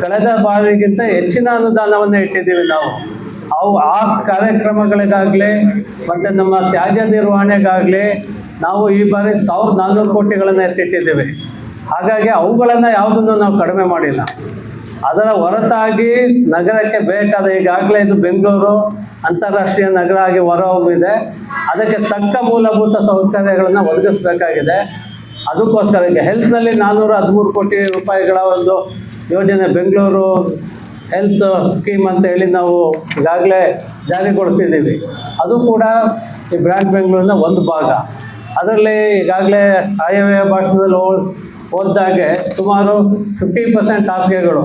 ಕಳೆದ ಬಾರಿಗಿಂತ ಹೆಚ್ಚಿನ ಅನುದಾನವನ್ನು ಇಟ್ಟಿದ್ದೀವಿ ನಾವು. ಆ ಕಾರ್ಯಕ್ರಮಗಳಿಗಾಗಲಿ ಮತ್ತು ನಮ್ಮ ತ್ಯಾಜ್ಯ ನಿರ್ವಹಣೆಗಾಗಲಿ ನಾವು ಈ ಬಾರಿ 1400 ಕೋಟಿಗಳನ್ನು ಎತ್ತಿಟ್ಟಿದ್ದೇವೆ. ಹಾಗಾಗಿ ಅವುಗಳನ್ನು ಯಾವುದನ್ನು ನಾವು ಕಡಿಮೆ ಮಾಡಿಲ್ಲ. ಅದರ ಹೊರತಾಗಿ ನಗರಕ್ಕೆ ಬೇಕಾದ, ಈಗಾಗಲೇ ಇದು ಬೆಂಗಳೂರು ಅಂತಾರಾಷ್ಟ್ರೀಯ ನಗರ ಆಗಿ ಹೊರಹೊಮ್ಮಿದೆ, ಅದಕ್ಕೆ ತಕ್ಕ ಮೂಲಭೂತ ಸೌಕರ್ಯಗಳನ್ನು ಒದಗಿಸಬೇಕಾಗಿದೆ. ಅದಕ್ಕೋಸ್ಕರ ಈಗ ಹೆಲ್ತ್ನಲ್ಲಿ 413 ಕೋಟಿ ರೂಪಾಯಿಗಳ ಒಂದು ಯೋಜನೆ, ಬೆಂಗಳೂರು ಹೆಲ್ತ್ ಸ್ಕೀಮ್ ಅಂತ ಹೇಳಿ ನಾವು ಈಗಾಗಲೇ ಜಾರಿಗೊಳಿಸಿದ್ದೀವಿ. ಅದು ಕೂಡ ಈ ಬ್ರ್ಯಾಂಡ್ ಬೆಂಗಳೂರಿನ ಒಂದು ಭಾಗ. ಅದರಲ್ಲಿ ಈಗಾಗಲೇ ಆಯವ್ಯಯ ಭಾಷಣದಲ್ಲಿ ಓದಿದಾಗೆ ಸುಮಾರು 50% ಹಾಸಿಗೆಗಳು,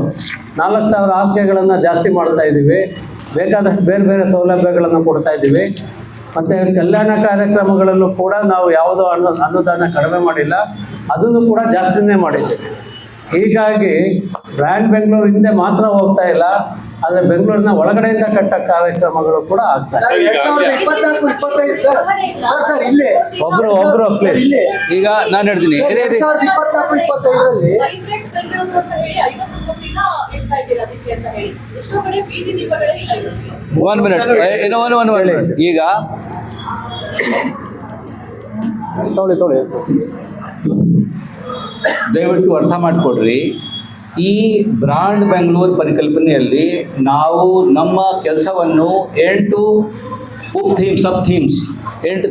4000 ಹಾಸಿಗೆಗಳನ್ನು ಜಾಸ್ತಿ ಮಾಡ್ತಾ ಇದ್ದೀವಿ. ಬೇಕಾದಷ್ಟು ಬೇರೆ ಬೇರೆ ಸೌಲಭ್ಯಗಳನ್ನು ಕೊಡ್ತಾ ಇದ್ದೀವಿ. ಮತ್ತು ಕಲ್ಯಾಣ ಕಾರ್ಯಕ್ರಮಗಳಲ್ಲೂ ಕೂಡ ನಾವು ಯಾವುದೋ ಅನುದಾನ ಕಡಿಮೆ ಮಾಡಿಲ್ಲ, ಅದನ್ನು ಕೂಡ ಜಾಸ್ತಿನೇ ಮಾಡಿದ್ದೀವಿ. ಹೀಗಾಗಿ ಬ್ರ್ಯಾಂಡ್ ಬೆಂಗಳೂರು ಹಿಂದೆ ಮಾತ್ರ ಹೋಗ್ತಾ ಇಲ್ಲ, ಆದರೆ ಬೆಂಗಳೂರಿನ ಒಳಗಡೆಯಿಂದ ಕಟ್ಟ ಕಾರ್ಯಕ್ರಮಗಳು ಕೂಡ ಆಗ್ತಾ ಇದೆ. ಒಬ್ರು ಪ್ಲೀಸ್. ಈಗ ನಾನು ಹೇಳ್ತೀನಿ, 1 ಮಿನಿಟ್. ಈಗ ತೊಳಿ ದಯವಿಟ್ಟು ಅರ್ಥ ಮಾಡಿಕೊಡ್ರಿ. ಈ ಬ್ರಾಂಡ್ ಬೆಂಗಳೂರು ಪರಿಕಲ್ಪನೆಯಲ್ಲಿ ನಾವು ನಮ್ಮ ಕೆಲಸವನ್ನು 8 ಸಬ್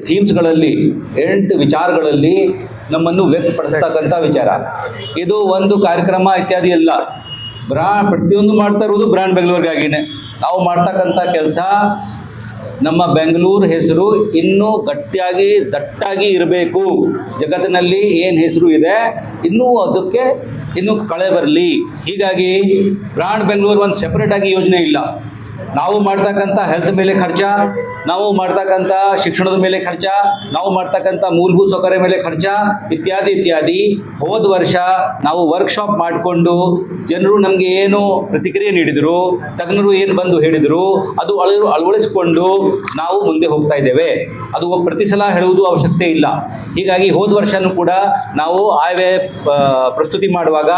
ಥೀಮ್ಸ್ಗಳಲ್ಲಿ 8 ವಿಚಾರಗಳಲ್ಲಿ ನಮ್ಮನ್ನು ವ್ಯಕ್ತಪಡಿಸ್ತಕ್ಕಂಥ ವಿಚಾರ. ಇದು ಒಂದು ಕಾರ್ಯಕ್ರಮ ಇತ್ಯಾದಿ ಅಲ್ಲ. ಪ್ರತಿಯೊಂದು ಮಾಡ್ತಾ ಇರೋದು ಬ್ರ್ಯಾಂಡ್ ಬೆಂಗಳೂರಿಗಾಗಿನೇ. ನಾವು ಮಾಡ್ತಕ್ಕಂಥ ಕೆಲಸ, ನಮ್ಮ ಬೆಂಗಳೂರು ಹೆಸರು ಇನ್ನೂ ಗಟ್ಟಿಯಾಗಿ ದಟ್ಟಾಗಿ ಇರಬೇಕು. ಜಗತ್ತಿನಲ್ಲಿ ಏನು ಹೆಸರು ಇದೆ ಇನ್ನೂ ಕಳೆ ಬರಲಿ. ಹೀಗಾಗಿ ಬ್ರಾಂಡ್ ಬೆಂಗಳೂರು ಒಂದು ಸೆಪರೇಟ್ ಆಗಿ ಯೋಜನೆ ಇಲ್ಲ. ನಾವು ಮಾಡ್ತಕ್ಕಂಥ ಹೆಲ್ತ್ ಮೇಲೆ ಖರ್ಚ, ನಾವು ಮಾಡ್ತಕ್ಕಂಥ ಶಿಕ್ಷಣದ ಮೇಲೆ ಖರ್ಚ, ನಾವು ಮಾಡ್ತಕ್ಕಂಥ ಮೂಲಭೂತ ಸೌಕರ್ಯ ಮೇಲೆ ಖರ್ಚ ಇತ್ಯಾದಿ. ಹೋದ ವರ್ಷ ನಾವು ವರ್ಕ್ಶಾಪ್ ಮಾಡಿಕೊಂಡು ಜನರು ನಮಗೆ ಏನು ಪ್ರತಿಕ್ರಿಯೆ ನೀಡಿದರು, ತಜ್ಞರು ಏನು ಬಂದು ಹೇಳಿದರು, ಅದು ಅಳವಡಿಸಿಕೊಂಡು ನಾವು ಮುಂದೆ ಹೋಗ್ತಾ ಇದ್ದೇವೆ. ಅದು ಪ್ರತಿ ಸಲ ಹೇಳುವುದು ಅವಶ್ಯಕತೆ ಇಲ್ಲ. ಹೀಗಾಗಿ ಹೋದ ವರ್ಷನೂ ಕೂಡ ನಾವು ಆಯವ್ಯಯ ಪ್ರಸ್ತುತಿ ಮಾಡುವಾಗ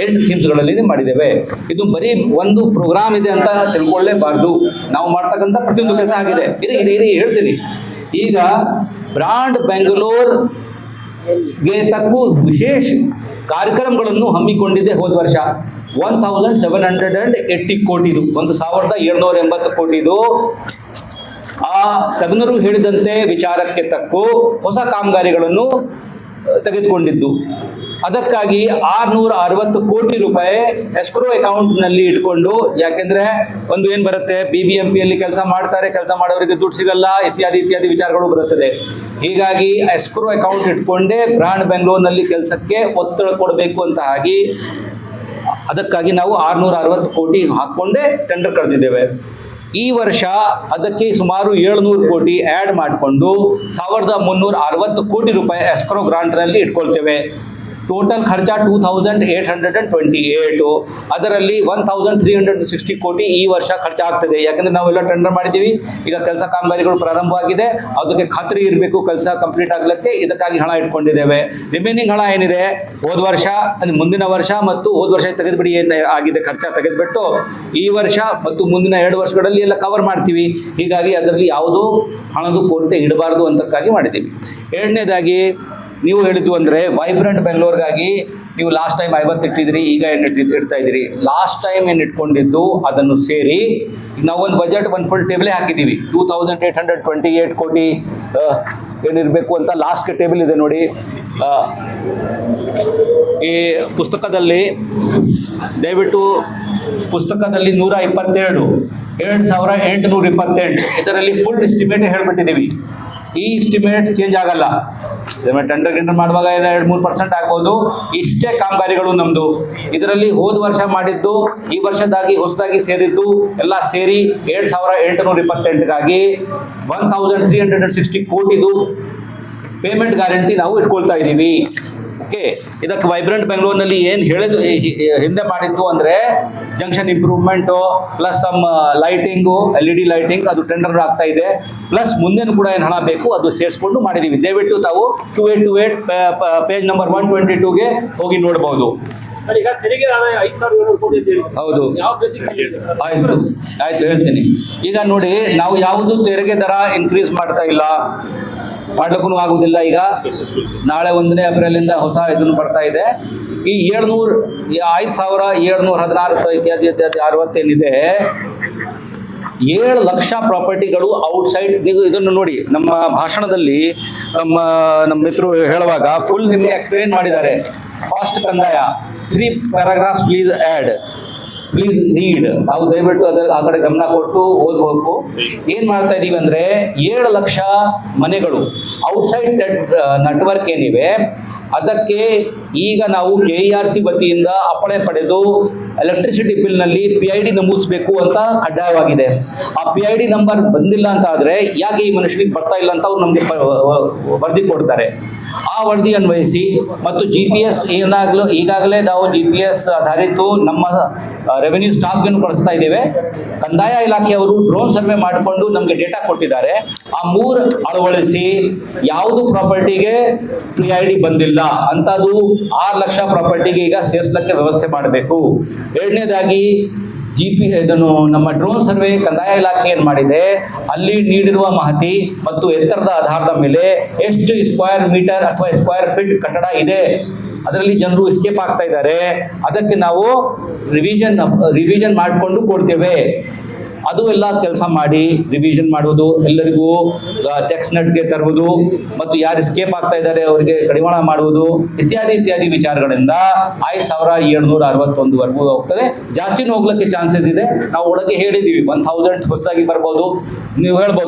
8 ಥೀಮ್ಸ್ಗಳಲ್ಲಿ ಮಾಡಿದ್ದೇವೆ. ಇದು ಬರೀ ಒಂದು ಪ್ರೋಗ್ರಾಮ್ ಇದೆ ಅಂತ ತಿಳ್ಕೊಳ್ಳೇಬಾರ್ದು. ನಾವು ಮಾಡ್ತಕ್ಕಂಥ ಪ್ರತಿಯೊಂದು ಕೆಲಸ ಆಗಿದೆ. ಇರಿ ಹೇಳ್ತೀನಿ. ಈಗ ಬ್ರಾಂಡ್ ಬೆಂಗಳೂರಿಗೆ ತಕ್ಕೂ ವಿಶೇಷ ಕಾರ್ಯಕ್ರಮಗಳನ್ನು ಹಮ್ಮಿಕೊಂಡಿದೆ. ಹೋದ ವರ್ಷ 1780 ಕೋಟಿದು, 1780 ಕೋಟಿದು ಆ ತಜ್ಞರು ಹೇಳಿದಂತೆ ವಿಚಾರಕ್ಕೆ ತಕ್ಕ ಹೊಸ ಕಾಮಗಾರಿಗಳನ್ನು ತೆಗೆದುಕೊಂಡಿದ್ದು. ಅದಕ್ಕಾಗಿ 660 ಕೋಟಿ ರೂಪಾಯಿ ಎಸ್ಕ್ರೋ ಅಕೌಂಟ್ನಲ್ಲಿ ಇಟ್ಕೊಂಡು, ಯಾಕೆಂದರೆ ಒಂದು ಏನು ಬರುತ್ತೆ, BBMPಯಲ್ಲಿ ಕೆಲಸ ಮಾಡ್ತಾರೆ, ಕೆಲಸ ಮಾಡೋರಿಗೆ ದುಡ್ಡು ಸಿಗಲ್ಲ, ಇತ್ಯಾದಿ ವಿಚಾರಗಳು ಬರುತ್ತದೆ. ಹೀಗಾಗಿ ಎಸ್ಕ್ರೋ ಅಕೌಂಟ್ ಇಟ್ಕೊಂಡೇ ಬ್ರಾಂಡ್ ಬೆಂಗಳೂರಿನಲ್ಲಿ ಕೆಲಸಕ್ಕೆ ಒತ್ತಡ ಕೊಡಬೇಕು ಅಂತ ಆಗಿ ಅದಕ್ಕಾಗಿ ನಾವು 660 ಕೋಟಿ ಹಾಕ್ಕೊಂಡೇ ಟೆಂಡರ್ ಕರೆದಿದ್ದೇವೆ. ಈ ವರ್ಷ ಅದಕ್ಕೆ ಸುಮಾರು 700 ಕೋಟಿ ಆ್ಯಡ್ ಮಾಡಿಕೊಂಡು 1360 ಕೋಟಿ ರೂಪಾಯಿ ಎಸ್ಕ್ರೋ ಗ್ರಾಂಟ್ನಲ್ಲಿ ಇಟ್ಕೊಳ್ತೇವೆ. ಟೋಟಲ್ ಖರ್ಚ 2828. ಅದರಲ್ಲಿ 1360 ಕೋಟಿ ಈ ವರ್ಷ ಖರ್ಚಾಗ್ತದೆ. ಯಾಕಂದರೆ ನಾವೆಲ್ಲ ಟೆಂಡರ್ ಮಾಡಿದ್ದೀವಿ, ಈಗ ಕೆಲಸ ಕಾಮಗಾರಿಗಳು ಪ್ರಾರಂಭವಾಗಿದೆ, ಅದಕ್ಕೆ ಖಾತ್ರಿ ಇರಬೇಕು ಕೆಲಸ ಕಂಪ್ಲೀಟ್ ಆಗಲಿಕ್ಕೆ. ಇದಕ್ಕಾಗಿ ಹಣ ಇಟ್ಕೊಂಡಿದ್ದೇವೆ. ರಿಮೈನಿಂಗ್ ಹಣ ಏನಿದೆ ಹೋದ ವರ್ಷ, ಮುಂದಿನ ವರ್ಷ ಮತ್ತು ಹೋದ ವರ್ಷ ತೆಗೆದುಬಿಡಿ, ಏನು ಆಗಿದೆ ಖರ್ಚ ತೆಗೆದುಬಿಟ್ಟು ಈ ವರ್ಷ ಮತ್ತು ಮುಂದಿನ 2 ವರ್ಷಗಳಲ್ಲಿ ಎಲ್ಲ ಕವರ್ ಮಾಡ್ತೀವಿ. ಹೀಗಾಗಿ ಅದರಲ್ಲಿ ಯಾವುದೂ ಹಣದ ಕೊರತೆ ಇಡಬಾರ್ದು ಅಂತಕ್ಕಾಗಿ ಮಾಡಿದ್ದೀವಿ. ಎರಡನೇದಾಗಿ ನೀವು ಹೇಳಿದ್ದು ಅಂದರೆ ವೈಬ್ರೆಂಟ್ ಬೆಂಗಳೂರಿಗಾಗಿ ನೀವು ಲಾಸ್ಟ್ ಟೈಮ್ 50 ಇಟ್ಟಿದ್ರಿ, ಈಗ ಏನು ಇಡ್ತಾ ಇದ್ದೀರಿ. ಲಾಸ್ಟ್ ಟೈಮ್ ಏನು ಇಟ್ಕೊಂಡಿದ್ದು ಅದನ್ನು ಸೇರಿ ನಾವೊಂದು ಬಜೆಟ್ ಒಂದು ಫುಲ್ ಟೇಬಲೇ ಹಾಕಿದ್ದೀವಿ. 2828 ಕೋಟಿ ಏನಿರಬೇಕು ಅಂತ ಲಾಸ್ಟ್ ಟೇಬಲ್ ಇದೆ ನೋಡಿ. ಈ ಪುಸ್ತಕದಲ್ಲಿ ದಯವಿಟ್ಟು ಪುಸ್ತಕದಲ್ಲಿ 122, 2828 ಇದರಲ್ಲಿ ಫುಲ್ ಎಸ್ಟಿಮೇಟ್ ಹೇಳ್ಬಿಟ್ಟಿದ್ದೀವಿ. ಈ ಎಸ್ಟಿಮೇಟ್ ಚೇಂಜ್ ಆಗಲ್ಲ. ಟೆಂಡರ್ ಮಾಡುವಾಗ 2-3% ಆಗ್ಬೋದು. ಇಷ್ಟೇ ಕಾಮಗಾರಿಗಳು ನಮ್ಮದು. ಇದರಲ್ಲಿ ಹೋದ ವರ್ಷ ಮಾಡಿದ್ದು, ಈ ವರ್ಷದಾಗಿ ಹೊಸದಾಗಿ ಸೇರಿದ್ದು ಎಲ್ಲ ಸೇರಿ 7828ಗಾಗಿ 1360 ಕೋಟಿದು ಪೇಮೆಂಟ್ ಗ್ಯಾರಂಟಿ ನಾವು ಇಟ್ಕೊಳ್ತಾ ಇದ್ದೀವಿ. ಓಕೆ, ಇದಕ್ಕೆ ವೈಬ್ರೆಂಟ್ ಬೆಂಗಳೂರಿನಲ್ಲಿ ಏನು ಹೇಳಿದ್ರು ಹಿಂದೆ ಮಾಡಿದ್ದು ಅಂದರೆ junction improvement plus some lighting LED lighting ಅದು ಟೆಂಡರ್ ಆಗ್ತಾ ಇದೆ, ಪ್ಲಸ್ ಮುಂದೆನೂ ಕೂಡ ಏನು ಹಣ ಬೇಕು ಅದು ಸೇರಿಸ್ಕೊಂಡು ಮಾಡಿದ್ದೀವಿ. ದಯವಿಟ್ಟು ತಾವು 2828 ಪೇಜ್ ನಂಬರ್ 122ಗೆ ಹೋಗಿ ನೋಡ್ಬೋದು. ಈಗ ತೆರಿಗೆ ಹಣ 5,700 ಕೋಟಿ ಅಂತ ಹೇಳಿ. ಹೌದು, ಯಾವ ಬೇಸಿಕ್ ಹೇಳಿದ್ರು? ಆಯ್ತು ಹೇಳ್ತೀನಿ. ಈಗ ನೋಡಿ, ನಾವು ಯಾವುದು ತೆರಿಗೆ ದರ ಇನ್ಕ್ರೀಸ್ ಮಾಡ್ತಾ ಇಲ್ಲ, ಮಾಡ್ಲಿಕ್ಕೂ ಆಗುದಿಲ್ಲ. ಈಗ ನಾಳೆ 1ನೇ ಏಪ್ರಿಲಿಂದ ಹೊಸ ಇದನ್ನು ಬರ್ತಾ ಇದೆ. ಈ 5,716 ಇತ್ಯಾದಿ 60 ಏನಿದೆ, 7 ಲಕ್ಷ ಪ್ರಾಪರ್ಟಿಗಳು ಔಟ್ಸೈಡ್. ನೀವು ಇದನ್ನು ನೋಡಿ, ನಮ್ಮ ಭಾಷಣದಲ್ಲಿ ನಮ್ಮ ಮಿತ್ರರು ಹೇಳುವಾಗ ಫುಲ್ ನಿಮಗೆ ಎಕ್ಸ್ಪ್ಲೇನ್ ಮಾಡಿದ್ದಾರೆ. ಫಾಸ್ಟ್ ಕಂದಾಯ 3 paragraphs please add, please read. ನಾವು ದಯವಿಟ್ಟು ಅದರ ಆ ಕಡೆ ಗಮನ ಕೊಟ್ಟು ಓದ್ಬೇಕು. ಏನು ಮಾಡ್ತಾ ಇದ್ದೀವಿ ಅಂದರೆ 7 ಲಕ್ಷ ಮನೆಗಳು ಔಟ್ಸೈಡ್ ನೆಟ್ವರ್ಕ್ ಏನಿವೆ ಅದಕ್ಕೆ ಈಗ ನಾವು KERC ವತಿಯಿಂದ ಅಪ್ಪಣೆ ಪಡೆದು ಎಲೆಕ್ಟ್ರಿಸಿಟಿ ಬಿಲ್ನಲ್ಲಿ PID ನಮೂದಿಸಬೇಕು ಅಂತ ಕಡ್ಡಾಯವಾಗಿದೆ. ಆ PID ನಂಬರ್ ಬಂದಿಲ್ಲ ಅಂತ ಆದರೆ ಯಾಕೆ ಈ ಮನುಷ್ಯನಿಗೆ ಬರ್ತಾ ಇಲ್ಲ ಅಂತ ಅವ್ರು ನಮಗೆ ವರದಿ ಕೊಡ್ತಾರೆ. ಆ ವರದಿ ಅನ್ವಯಿಸಿ ಮತ್ತು GPS ಈಗಾಗಲೇ ನಾವು GPS ಆಧಾರಿತ ನಮ್ಮ ರೆವೆನ್ಯೂ ಸ್ಟಾಫ್ಗೆ ಕಳಿಸ್ತಾ ಇದ್ದೇವೆ. ಕಂದಾಯ ಇಲಾಖೆಯವರು ಡ್ರೋನ್ ಸರ್ವೆ ಮಾಡಿಕೊಂಡು ನಮಗೆ ಡೇಟಾ ಕೊಟ್ಟಿದ್ದಾರೆ. ಆ 3 ಅಳವಡಿಸಿ ಯಾವುದು ಪ್ರಾಪರ್ಟಿಗೆ PID ಬಂದಿಲ್ಲ ಅಂತದು 6 ಲಕ್ಷ ಪ್ರಾಪರ್ಟಿಗೆ ಈಗ ಸೇರಿಸಲಿಕ್ಕೆ ವ್ಯವಸ್ಥೆ ಮಾಡಬೇಕು. ಎರಡನೇದಾಗಿ ಇದನ್ನು ನಮ್ಮ ಡ್ರೋನ್ ಸರ್ವೆ ಕಂದಾಯ ಇಲಾಖೆ ಏನು ಮಾಡಿದೆ, ಅಲ್ಲಿ ನೀಡಿರುವ ಮಾಹಿತಿ ಮತ್ತು ಎತ್ತರದ ಆಧಾರದ ಮೇಲೆ ಎಷ್ಟು ಸ್ಕ್ವೇರ್ ಮೀಟರ್ ಅಥವಾ ಸ್ಕ್ವೇರ್ ಫೀಟ್ ಕಟ್ಟಡ ಇದೆ, ಅದರಲ್ಲಿ ಜನರು ಎಸ್ಕೇಪ್ ಆಗ್ತಾ ಇದ್ದಾರೆ, ಅದಕ್ಕೆ ನಾವು ರಿವಿಷನ್ ಮಾಡಿಕೊಂಡು ಕೊಡ್ತೇವೆ. ಅದು ಎಲ್ಲ ಕೆಲಸ ಮಾಡಿ ರಿವಿಷನ್ ಮಾಡುವುದು, ಎಲ್ಲರಿಗೂ ಟೆಕ್ಸ್ಟ್ ನೆಟ್ಗೆ ತರುವುದು ಮತ್ತು ಯಾರು ಎಸ್ಕೇಪ್ ಆಗ್ತಾ ಇದ್ದಾರೆ ಅವರಿಗೆ ಕಡಿವಾಣ ಮಾಡುವುದು ಇತ್ಯಾದಿ ವಿಚಾರಗಳಿಂದ 5,761ವರೆಗೂ ಹೋಗ್ತದೆ. ಜಾಸ್ತಿನೂ ಹೋಗ್ಲಿಕ್ಕೆ ಚಾನ್ಸಸ್ ಇದೆ. ನಾವು ಒಳಗೆ ಹೇಳಿದ್ದೀವಿ 1,000 ಹೊಸದಾಗಿ ಬರ್ಬೋದು. ನೀವು ಹೇಳ್ಬೋದು